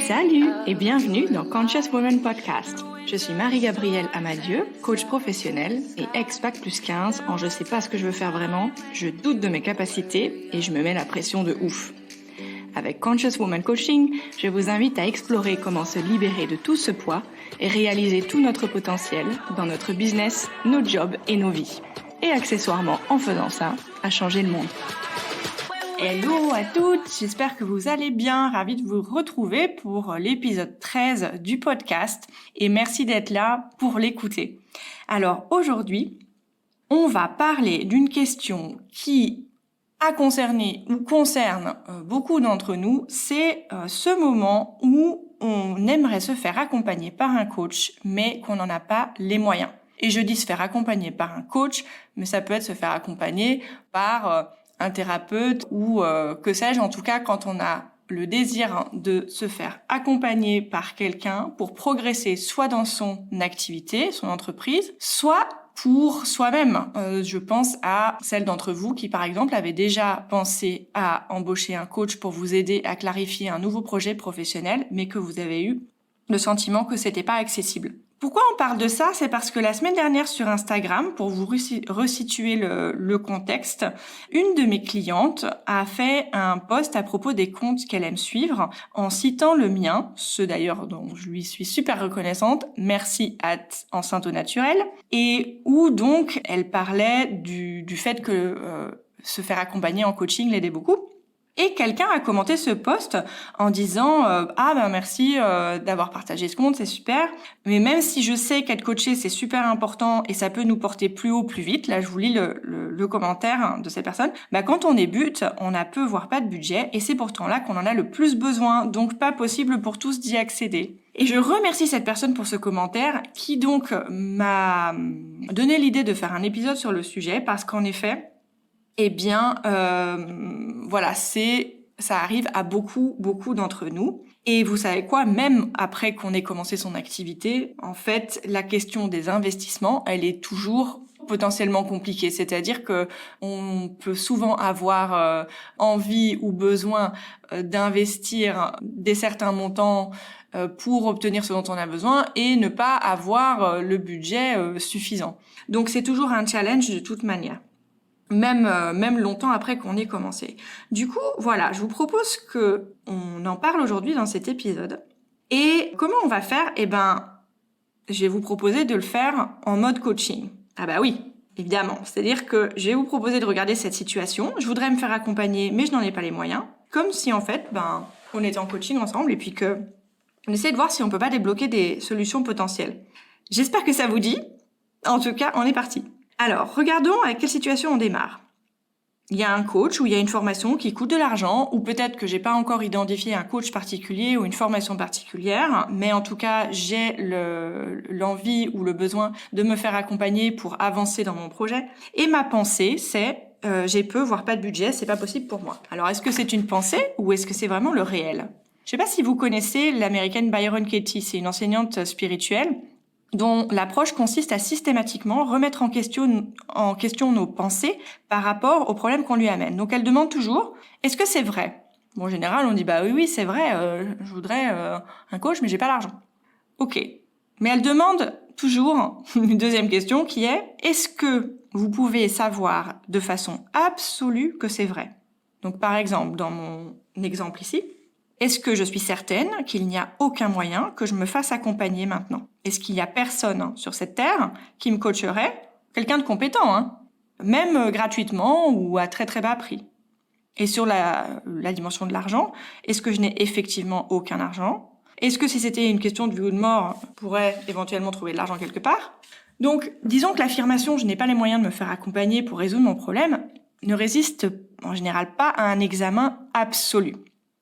Salut et bienvenue dans Conscious Women Podcast. Je suis Marie-Gabrielle Amadieu, coach professionnelle et ex-Bac plus 15 en je sais pas ce que je veux faire vraiment, je doute de mes capacités et je me mets la pression de ouf. Avec Conscious Woman Coaching, je vous invite à explorer comment se libérer de tout ce poids et réaliser tout notre potentiel dans notre business, nos jobs et nos vies. Et accessoirement, en faisant ça, à changer le monde. Hello à toutes, j'espère que vous allez bien, ravie de vous retrouver pour l'épisode 13 du podcast et merci d'être là pour l'écouter. Alors aujourd'hui, on va parler d'une question qui a concerné ou concerne beaucoup d'entre nous, c'est ce moment où on aimerait se faire accompagner par un coach mais qu'on n'en a pas les moyens. Et je dis se faire accompagner par un coach, mais ça peut être se faire accompagner par un thérapeute ou que sais-je, en tout cas quand on a le désir de se faire accompagner par quelqu'un pour progresser soit dans son activité, son entreprise, soit pour soi-même. Je pense à celles d'entre vous qui, par exemple, avaient déjà pensé à embaucher un coach pour vous aider à clarifier un nouveau projet professionnel, mais que vous avez eu le sentiment que c'était pas accessible. Pourquoi on parle de ça? C'est parce que la semaine dernière sur Instagram, pour vous resituer le contexte, une de mes clientes a fait un post à propos des comptes qu'elle aime suivre en citant le mien, ce d'ailleurs dont je lui suis super reconnaissante, merci @enceinte au naturel, et où donc elle parlait du fait que se faire accompagner en coaching l'aidait beaucoup. Et quelqu'un a commenté ce post en disant merci d'avoir partagé ce compte, c'est super. Mais même si je sais qu'être coaché c'est super important et ça peut nous porter plus haut, plus vite. Là, je vous lis le commentaire de cette personne. Quand on débute, on a peu voire pas de budget et c'est pourtant là qu'on en a le plus besoin. Donc pas possible pour tous d'y accéder. Et je remercie cette personne pour ce commentaire qui donc m'a donné l'idée de faire un épisode sur le sujet parce qu'en effet, ça arrive à beaucoup d'entre nous. Et vous savez quoi, même après qu'on ait commencé son activité, en fait, la question des investissements, elle est toujours potentiellement compliquée. C'est-à-dire que on peut souvent avoir envie ou besoin d'investir des certains montants pour obtenir ce dont on a besoin et ne pas avoir le budget suffisant. Donc c'est toujours un challenge de toute manière. Même longtemps après qu'on ait commencé. Du coup, voilà, je vous propose que on en parle aujourd'hui dans cet épisode. Et comment on va faire? Je vais vous proposer de le faire en mode coaching. Ah bah oui, évidemment. C'est-à-dire que je vais vous proposer de regarder cette situation. Je voudrais me faire accompagner, mais je n'en ai pas les moyens. Comme si, en fait, on était en coaching ensemble et puis que on essaie de voir si on peut pas débloquer des solutions potentielles. J'espère que ça vous dit. En tout cas, on est parti. Alors, regardons avec quelle situation on démarre. Il y a un coach ou il y a une formation qui coûte de l'argent, ou peut-être que j'ai pas encore identifié un coach particulier ou une formation particulière, mais en tout cas, j'ai l'envie ou le besoin de me faire accompagner pour avancer dans mon projet. Et ma pensée, c'est j'ai peu, voire pas de budget, c'est pas possible pour moi. Alors, est-ce que c'est une pensée ou est-ce que c'est vraiment le réel? Je sais pas si vous connaissez l'américaine Byron Katie, c'est une enseignante spirituelle dont l'approche consiste à systématiquement remettre en question nos pensées par rapport aux problèmes qu'on lui amène. Donc elle demande toujours, est-ce que c'est vrai? Bon, en général, on dit, oui, c'est vrai, je voudrais un coach, mais j'ai pas l'argent. Ok. Mais elle demande toujours une deuxième question qui est, est-ce que vous pouvez savoir de façon absolue que c'est vrai? Donc par exemple, dans mon exemple ici, est-ce que je suis certaine qu'il n'y a aucun moyen que je me fasse accompagner maintenant? Est-ce qu'il n'y a personne sur cette terre qui me coacherait? Quelqu'un de compétent, même gratuitement ou à très très bas prix. Et sur la dimension de l'argent, est-ce que je n'ai effectivement aucun argent? Est-ce que si c'était une question de vie ou de mort, je pourrais éventuellement trouver de l'argent quelque part? Donc, disons que l'affirmation « je n'ai pas les moyens de me faire accompagner pour résoudre mon problème » ne résiste en général pas à un examen absolu.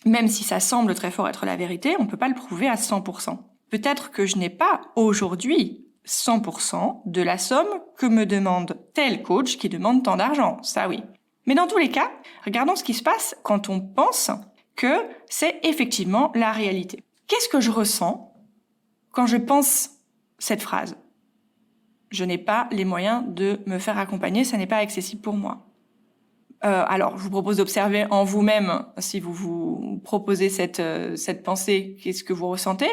Même si ça semble très fort être la vérité, on ne peut pas le prouver à 100%. Peut-être que je n'ai pas aujourd'hui 100% de la somme que me demande tel coach qui demande tant d'argent, ça oui. Mais dans tous les cas, regardons ce qui se passe quand on pense que c'est effectivement la réalité. Qu'est-ce que je ressens quand je pense cette phrase? Je n'ai pas les moyens de me faire accompagner, ça n'est pas accessible pour moi. Alors, je vous propose d'observer en vous-même, si vous vous proposez cette pensée, qu'est-ce que vous ressentez.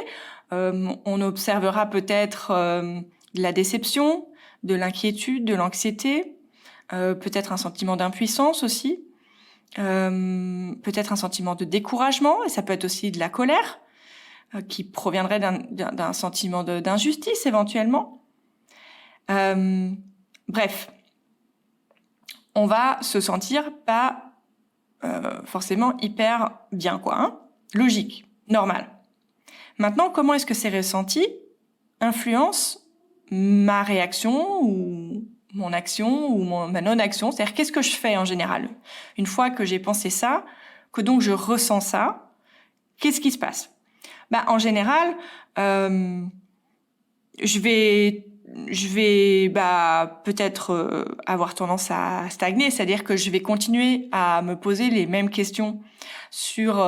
On observera peut-être de la déception, de l'inquiétude, de l'anxiété, peut-être un sentiment d'impuissance aussi, peut-être un sentiment de découragement, et ça peut être aussi de la colère, qui proviendrait d'un sentiment d'injustice éventuellement. Bref, on va se sentir pas forcément hyper bien, quoi. Hein, logique, normal. Maintenant, comment est-ce que ces ressentis influencent ma réaction ou mon action ou ma non-action? C'est-à-dire, qu'est-ce que je fais en général? Une fois que j'ai pensé ça, que donc je ressens ça, qu'est-ce qui se passe? En général, je vais peut-être avoir tendance à stagner, c'est-à-dire que je vais continuer à me poser les mêmes questions sur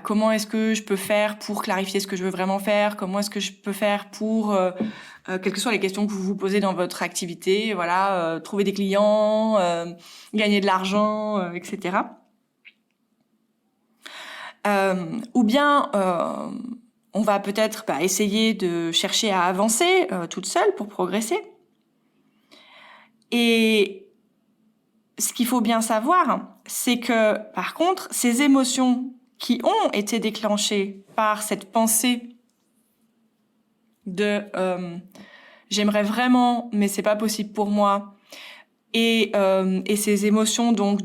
comment est-ce que je peux faire pour clarifier ce que je veux vraiment faire, comment est-ce que je peux faire pour quelles que soient les questions que vous vous posez dans votre activité, voilà, trouver des clients, gagner de l'argent, etc. Ou bien on va peut-être essayer de chercher à avancer toute seule pour progresser. Et ce qu'il faut bien savoir, c'est que, par contre, ces émotions qui ont été déclenchées par cette pensée de j'aimerais vraiment, mais c'est pas possible pour moi, et ces émotions donc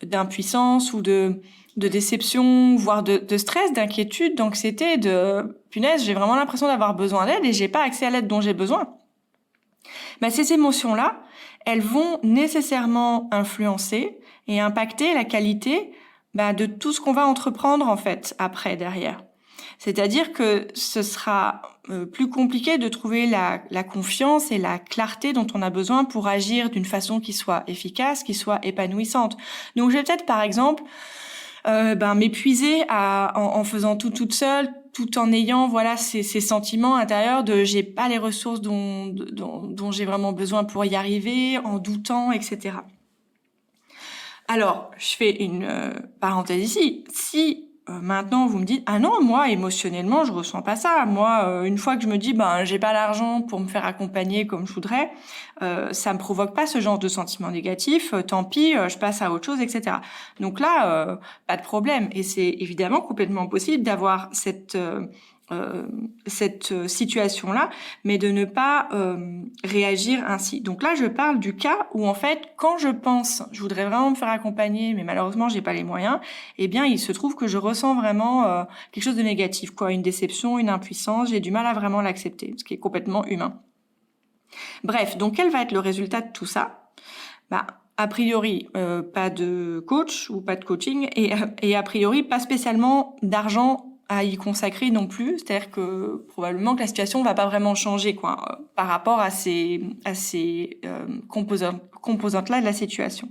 d'impuissance ou de déception, voire de stress, d'inquiétude, d'anxiété, de punaise, j'ai vraiment l'impression d'avoir besoin d'aide et j'ai pas accès à l'aide dont j'ai besoin. Ces émotions-là, elles vont nécessairement influencer et impacter la qualité de tout ce qu'on va entreprendre en fait après, derrière. C'est-à-dire que ce sera plus compliqué de trouver la confiance et la clarté dont on a besoin pour agir d'une façon qui soit efficace, qui soit épanouissante. Donc je vais peut-être par exemple m'épuiser en faisant tout toute seule, tout en ayant ces sentiments intérieurs de j'ai pas les ressources dont j'ai vraiment besoin pour y arriver, en doutant, etc. Alors, je fais une parenthèse ici. Si maintenant vous me dites ah non, moi émotionnellement je ressens pas ça, moi une fois que je me dis j'ai pas l'argent pour me faire accompagner comme je voudrais, ça me provoque pas ce genre de sentiments négatifs, tant pis, je passe à autre chose, etc. Donc là pas de problème, et c'est évidemment complètement possible d'avoir cette situation-là, mais de ne pas réagir ainsi. Donc là, je parle du cas où en fait, quand je pense, je voudrais vraiment me faire accompagner, mais malheureusement, j'ai pas les moyens, eh bien, il se trouve que je ressens vraiment quelque chose de négatif, une déception, une impuissance, j'ai du mal à vraiment l'accepter, ce qui est complètement humain. Bref, donc quel va être le résultat de tout ça? A priori, pas de coach ou pas de coaching, et a priori, pas spécialement d'argent à y consacrer non plus, c'est-à-dire que probablement que la situation va pas vraiment changer par rapport à ces composantes-là de la situation.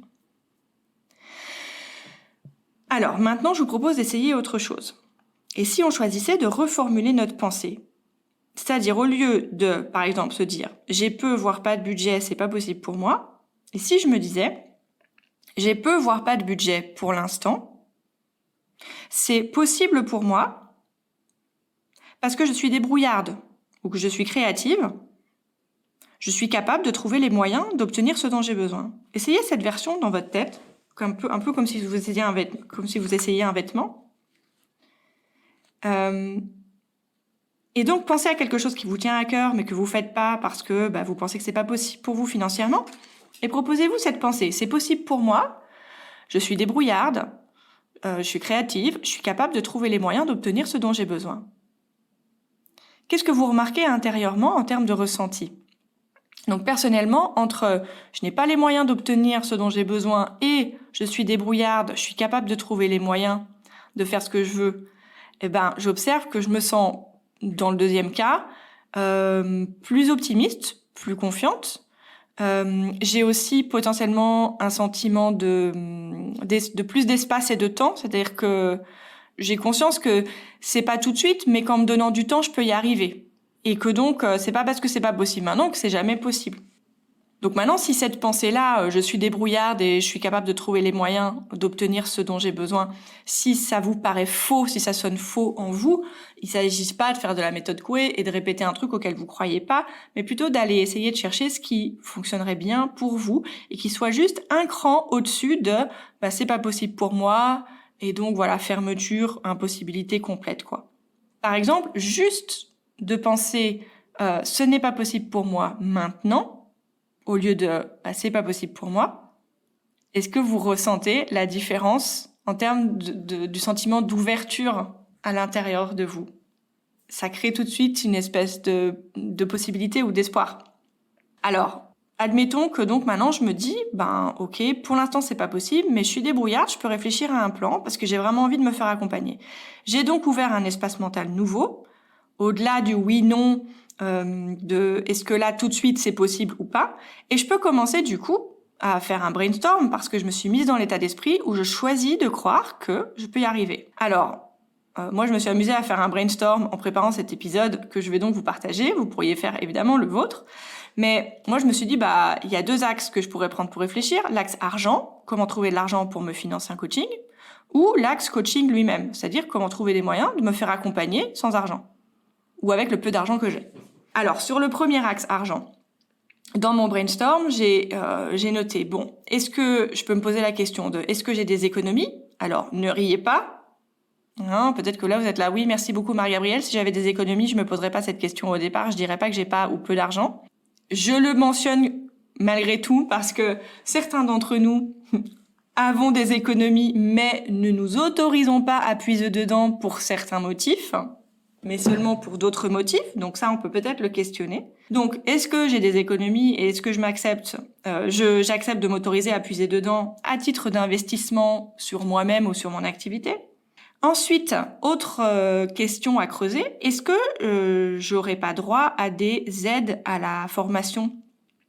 Alors maintenant, je vous propose d'essayer autre chose. Et si on choisissait de reformuler notre pensée, c'est-à-dire au lieu de, par exemple, se dire j'ai peu voire pas de budget, c'est pas possible pour moi, et si je me disais j'ai peu voire pas de budget pour l'instant, c'est possible pour moi parce que je suis débrouillarde ou que je suis créative, je suis capable de trouver les moyens d'obtenir ce dont j'ai besoin. Essayez cette version dans votre tête, un peu comme si vous essayiez un vêtement. Et donc, pensez à quelque chose qui vous tient à cœur, mais que vous faites pas parce que vous pensez que c'est pas possible pour vous financièrement. Et proposez-vous cette pensée. C'est possible pour moi. Je suis débrouillarde. Je suis créative. Je suis capable de trouver les moyens d'obtenir ce dont j'ai besoin. Qu'est-ce que vous remarquez intérieurement en termes de ressenti? Donc personnellement, entre je n'ai pas les moyens d'obtenir ce dont j'ai besoin et je suis débrouillarde, je suis capable de trouver les moyens de faire ce que je veux, j'observe que je me sens, dans le deuxième cas, plus optimiste, plus confiante. J'ai aussi potentiellement un sentiment de plus d'espace et de temps, c'est-à-dire que j'ai conscience que c'est pas tout de suite, mais qu'en me donnant du temps, je peux y arriver. Et que donc, c'est pas parce que c'est pas possible maintenant que c'est jamais possible. Donc maintenant, si cette pensée-là, je suis débrouillarde et je suis capable de trouver les moyens d'obtenir ce dont j'ai besoin, si ça vous paraît faux, si ça sonne faux en vous, il s'agit pas de faire de la méthode Coué et de répéter un truc auquel vous croyez pas, mais plutôt d'aller essayer de chercher ce qui fonctionnerait bien pour vous et qui soit juste un cran au-dessus de c'est pas possible pour moi et donc voilà, fermeture, impossibilité complète quoi. Par exemple, juste de penser ce n'est pas possible pour moi maintenant au lieu de c'est pas possible pour moi. Est-ce que vous ressentez la différence en termes du sentiment d'ouverture à l'intérieur de vous? Ça crée tout de suite une espèce de possibilité ou d'espoir. Alors, admettons que donc maintenant je me dis, ok, pour l'instant c'est pas possible, mais je suis débrouillarde, je peux réfléchir à un plan parce que j'ai vraiment envie de me faire accompagner. J'ai donc ouvert un espace mental nouveau, au-delà du oui-non, de est-ce que là tout de suite c'est possible ou pas, et je peux commencer du coup à faire un brainstorm parce que je me suis mise dans l'état d'esprit où je choisis de croire que je peux y arriver. Alors, moi je me suis amusée à faire un brainstorm en préparant cet épisode que je vais donc vous partager. Vous pourriez faire évidemment le vôtre. Mais moi, je me suis dit, il y a 2 axes que je pourrais prendre pour réfléchir. L'axe argent, comment trouver de l'argent pour me financer un coaching, ou l'axe coaching lui-même, c'est-à-dire comment trouver des moyens de me faire accompagner sans argent, ou avec le peu d'argent que j'ai. Alors, sur le premier axe argent, dans mon brainstorm, j'ai noté, est-ce que je peux me poser la question de, est-ce que j'ai des économies? Alors, ne riez pas. Non, peut-être que là, vous êtes là, oui, merci beaucoup Marie-Gabrielle. Si j'avais des économies, je me poserais pas cette question au départ. Je dirais pas que j'ai pas ou peu d'argent. Je le mentionne malgré tout parce que certains d'entre nous avons des économies, mais ne nous autorisons pas à puiser dedans pour certains motifs, mais seulement pour d'autres motifs. Donc ça, on peut peut-être le questionner. Donc, est-ce que j'ai des économies et est-ce que je m'accepte j'accepte de m'autoriser à puiser dedans à titre d'investissement sur moi-même ou sur mon activité? Ensuite, autre question à creuser, est-ce que j'aurais pas droit à des aides à la formation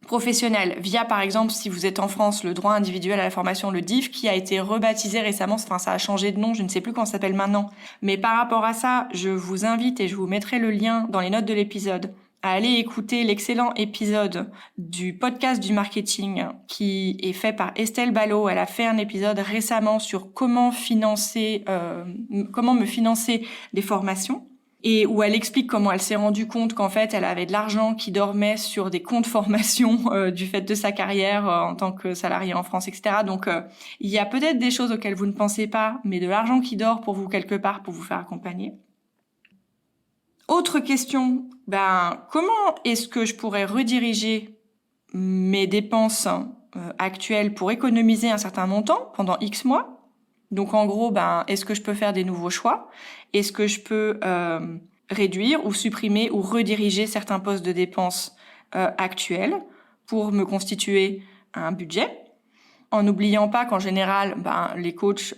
professionnelle via, par exemple, si vous êtes en France, le droit individuel à la formation, le DIF, qui a été rebaptisé récemment, ça a changé de nom, je ne sais plus comment ça s'appelle maintenant. Mais par rapport à ça, je vous invite et je vous mettrai le lien dans les notes de l'épisode à aller écouter l'excellent épisode du podcast du marketing qui est fait par Estelle Ballot. Elle a fait un épisode récemment sur comment me financer des formations et où elle explique comment elle s'est rendue compte qu'en fait, elle avait de l'argent qui dormait sur des comptes formation du fait de sa carrière en tant que salariée en France, etc. Donc, il y a peut-être des choses auxquelles vous ne pensez pas, mais de l'argent qui dort pour vous quelque part pour vous faire accompagner. Autre question, comment est-ce que je pourrais rediriger mes dépenses actuelles pour économiser un certain montant pendant X mois? Donc en gros, est-ce que je peux faire des nouveaux choix? Est-ce que je peux réduire ou supprimer ou rediriger certains postes de dépenses actuels pour me constituer un budget? En n'oubliant pas qu'en général, les coachs,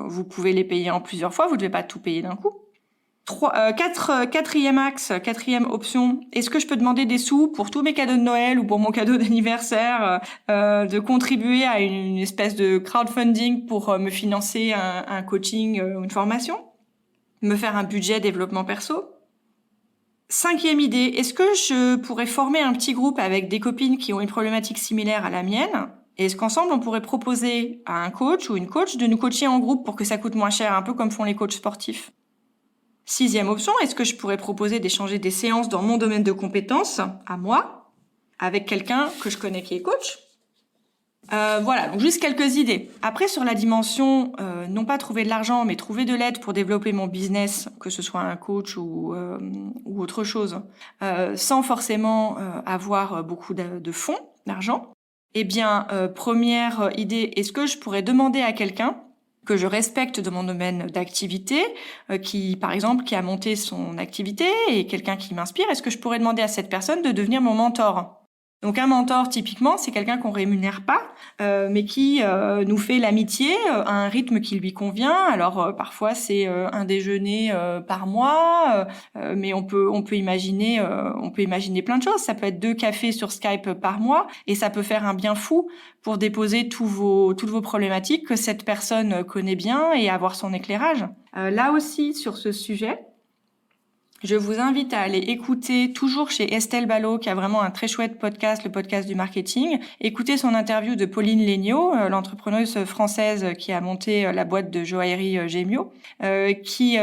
vous pouvez les payer en plusieurs fois, vous ne devez pas tout payer d'un coup. Quatrième axe, quatrième option, est-ce que je peux demander des sous pour tous mes cadeaux de Noël ou pour mon cadeau d'anniversaire, de contribuer à une espèce de crowdfunding pour me financer un coaching ou une formation, me faire un budget développement perso? Cinquième idée, est-ce que je pourrais former un petit groupe avec des copines qui ont une problématique similaire à la mienne? Et est-ce qu'ensemble, on pourrait proposer à un coach ou une coach de nous coacher en groupe pour que ça coûte moins cher, un peu comme font les coachs sportifs? Sixième option, est-ce que je pourrais proposer d'échanger des séances dans mon domaine de compétences, à moi, avec quelqu'un que je connais qui est coach? Voilà, donc juste quelques idées. Après, sur la dimension, non pas trouver de l'argent, mais trouver de l'aide pour développer mon business, que ce soit un coach ou autre chose, sans forcément avoir beaucoup de fonds, d'argent. Première idée, est-ce que je pourrais demander à quelqu'un que je respecte de mon domaine d'activité, qui, par exemple, qui a monté son activité et quelqu'un qui m'inspire, est-ce que je pourrais demander à cette personne de devenir mon mentor? Donc un mentor, typiquement, c'est quelqu'un qu'on rémunère pas, mais qui nous fait l'amitié à un rythme qui lui convient. Alors parfois c'est un déjeuner par mois, mais on peut imaginer plein de choses. Ça peut être 2 cafés sur Skype par mois, et ça peut faire un bien fou pour déposer toutes vos problématiques que cette personne connaît bien et avoir son éclairage. Là aussi sur ce sujet, Je vous invite à aller écouter, toujours chez Estelle Ballot, qui a vraiment un très chouette podcast, le podcast du marketing. Écoutez son interview de Pauline Léniaud, l'entrepreneuse française qui a monté la boîte de joaillerie Gémio, qui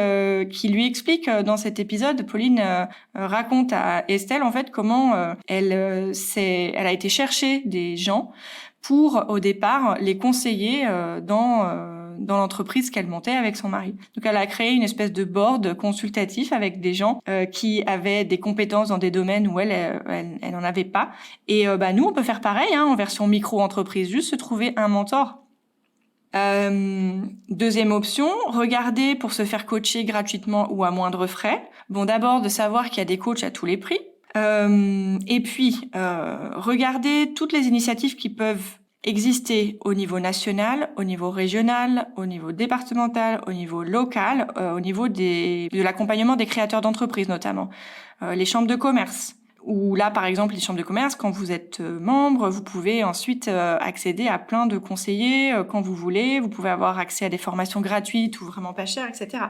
lui explique dans cet épisode, Pauline raconte à Estelle en fait comment elle a été chercher des gens pour au départ les conseiller dans l'entreprise qu'elle montait avec son mari. Donc elle a créé une espèce de board consultatif avec des gens qui avaient des compétences dans des domaines où elle en avait pas. Et nous on peut faire pareil en version micro-entreprise, juste se trouver un mentor. Deuxième option, regarder pour se faire coacher gratuitement ou à moindre frais. Bon, d'abord de savoir qu'il y a des coachs à tous les prix. Et puis, regardez toutes les initiatives qui peuvent exister au niveau national, au niveau régional, au niveau départemental, au niveau local, au niveau de l'accompagnement des créateurs d'entreprises notamment, les chambres de commerce. Ou là, par exemple, les chambres de commerce, quand vous êtes membre, vous pouvez ensuite accéder à plein de conseillers quand vous voulez. Vous pouvez avoir accès à des formations gratuites ou vraiment pas chères, etc.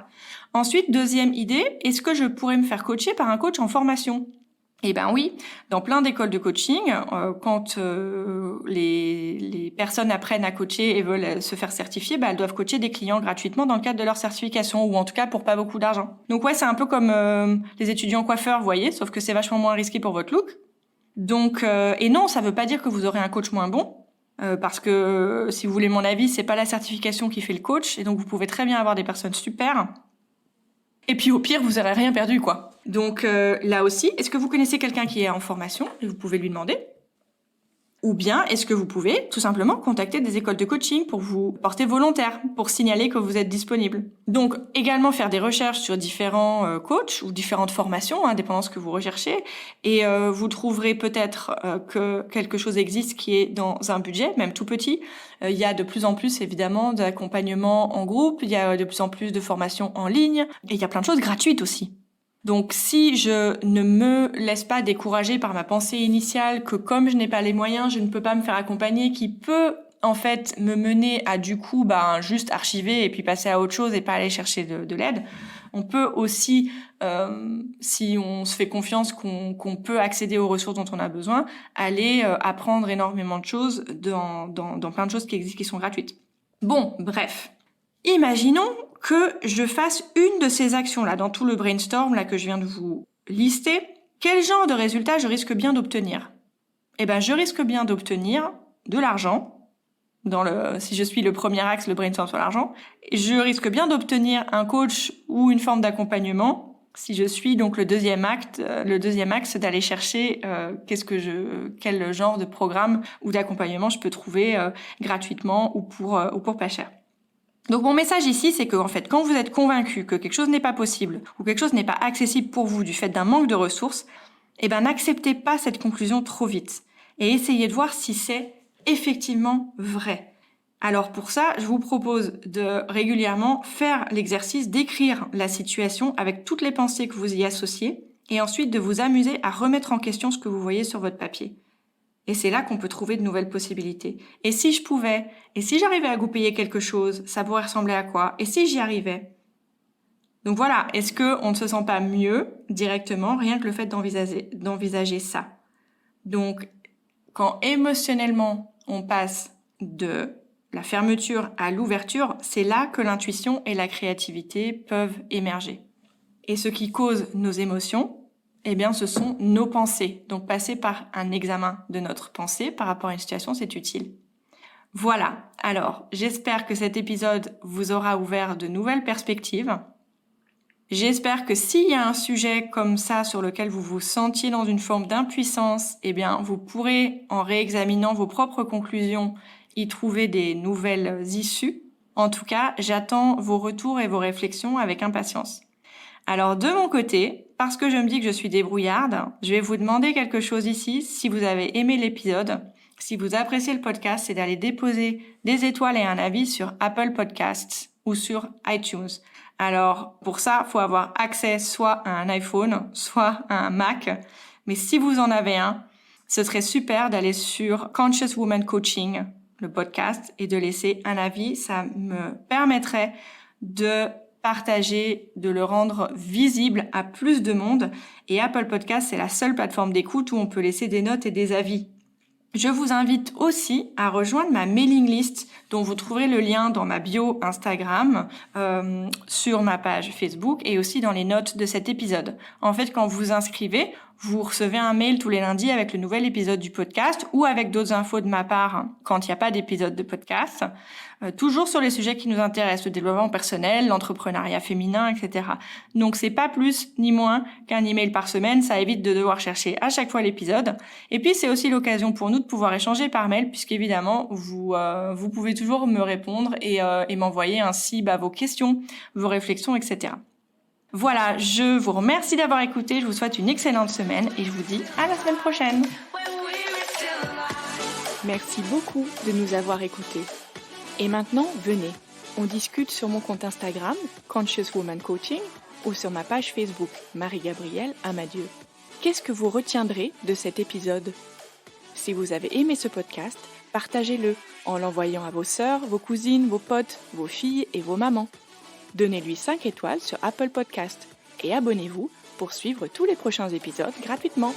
Ensuite, deuxième idée, est-ce que je pourrais me faire coacher par un coach en formation ? Eh ben oui, dans plein d'écoles de coaching, quand les personnes apprennent à coacher et veulent se faire certifier, elles doivent coacher des clients gratuitement dans le cadre de leur certification, ou en tout cas pour pas beaucoup d'argent. Donc ouais, c'est un peu comme les étudiants coiffeurs, vous voyez, sauf que c'est vachement moins risqué pour votre look. Donc et non, ça veut pas dire que vous aurez un coach moins bon. Parce que si vous voulez mon avis, c'est pas la certification qui fait le coach, et donc vous pouvez très bien avoir des personnes super. Et puis au pire, vous aurez rien perdu, quoi. Donc là aussi, est-ce que vous connaissez quelqu'un qui est en formation et vous pouvez lui demander ? Ou bien est-ce que vous pouvez tout simplement contacter des écoles de coaching pour vous porter volontaire, pour signaler que vous êtes disponible. Donc également faire des recherches sur différents coachs ou différentes formations, dépendant de ce que vous recherchez, et vous trouverez peut-être que quelque chose existe qui est dans un budget, même tout petit. Il y a de plus en plus évidemment d'accompagnement en groupe, il y a de plus en plus de formations en ligne, et il y a plein de choses gratuites aussi. Donc si je ne me laisse pas décourager par ma pensée initiale que comme je n'ai pas les moyens, je ne peux pas me faire accompagner, qui peut en fait me mener à du coup juste archiver et puis passer à autre chose et pas aller chercher de l'aide, on peut aussi, si on se fait confiance qu'on peut accéder aux ressources dont on a besoin, aller apprendre énormément de choses dans plein de choses qui existent, qui sont gratuites. Bon, bref. Imaginons que je fasse une de ces actions-là, dans tout le brainstorm là que je viens de vous lister. Quel genre de résultat je risque bien d'obtenir ? Eh ben, je risque bien d'obtenir de l'argent. Si je suis le premier axe, le brainstorm sur l'argent. Je risque bien d'obtenir un coach ou une forme d'accompagnement. Si je suis donc le deuxième axe d'aller chercher quel genre de programme ou d'accompagnement je peux trouver gratuitement ou pour pas cher. Donc mon message ici, c'est que en fait, quand vous êtes convaincu que quelque chose n'est pas possible ou quelque chose n'est pas accessible pour vous du fait d'un manque de ressources, n'acceptez pas cette conclusion trop vite et essayez de voir si c'est effectivement vrai. Alors pour ça, je vous propose de régulièrement faire l'exercice d'écrire la situation avec toutes les pensées que vous y associez et ensuite de vous amuser à remettre en question ce que vous voyez sur votre papier. Et c'est là qu'on peut trouver de nouvelles possibilités. Et si je pouvais, et si j'arrivais à goupiller quelque chose, ça pourrait ressembler à quoi ? Et si j'y arrivais ? Donc voilà, est-ce qu'on ne se sent pas mieux directement, rien que le fait d'envisager ça ? Donc, quand émotionnellement on passe de la fermeture à l'ouverture, c'est là que l'intuition et la créativité peuvent émerger. Et ce qui cause nos émotions, ce sont nos pensées. Donc, passer par un examen de notre pensée par rapport à une situation, c'est utile. Voilà. Alors, j'espère que cet épisode vous aura ouvert de nouvelles perspectives. J'espère que s'il y a un sujet comme ça sur lequel vous vous sentiez dans une forme d'impuissance, vous pourrez, en réexaminant vos propres conclusions, y trouver des nouvelles issues. En tout cas, j'attends vos retours et vos réflexions avec impatience. Alors de mon côté, parce que je me dis que je suis débrouillarde, je vais vous demander quelque chose ici. Si vous avez aimé l'épisode, si vous appréciez le podcast, c'est d'aller déposer des étoiles et un avis sur Apple Podcasts ou sur iTunes. Alors pour ça, il faut avoir accès soit à un iPhone, soit à un Mac. Mais si vous en avez un, ce serait super d'aller sur Conscious Woman Coaching, le podcast, et de laisser un avis. Ça me permettrait de partager, de le rendre visible à plus de monde. Et Apple Podcast, c'est la seule plateforme d'écoute où on peut laisser des notes et des avis. Je vous invite aussi à rejoindre ma mailing list dont vous trouverez le lien dans ma bio Instagram, sur ma page Facebook et aussi dans les notes de cet épisode. En fait, quand vous vous inscrivez, vous recevez un mail tous les lundis avec le nouvel épisode du podcast ou avec d'autres infos de ma part quand il n'y a pas d'épisode de podcast. Toujours sur les sujets qui nous intéressent, le développement personnel, l'entrepreneuriat féminin, etc. Donc c'est pas plus ni moins qu'un email par semaine, ça évite de devoir chercher à chaque fois l'épisode. Et puis c'est aussi l'occasion pour nous de pouvoir échanger par mail, puisqu'évidemment vous pouvez toujours me répondre et m'envoyer ainsi vos questions, vos réflexions, etc. Voilà, je vous remercie d'avoir écouté, je vous souhaite une excellente semaine et je vous dis à la semaine prochaine. Merci beaucoup de nous avoir écoutés. Et maintenant, venez, on discute sur mon compte Instagram, Conscious Woman Coaching, ou sur ma page Facebook, Marie-Gabrielle Amadieu. Qu'est-ce que vous retiendrez de cet épisode ? Si vous avez aimé ce podcast, partagez-le en l'envoyant à vos sœurs, vos cousines, vos potes, vos filles et vos mamans. Donnez-lui 5 étoiles sur Apple Podcast et abonnez-vous pour suivre tous les prochains épisodes gratuitement.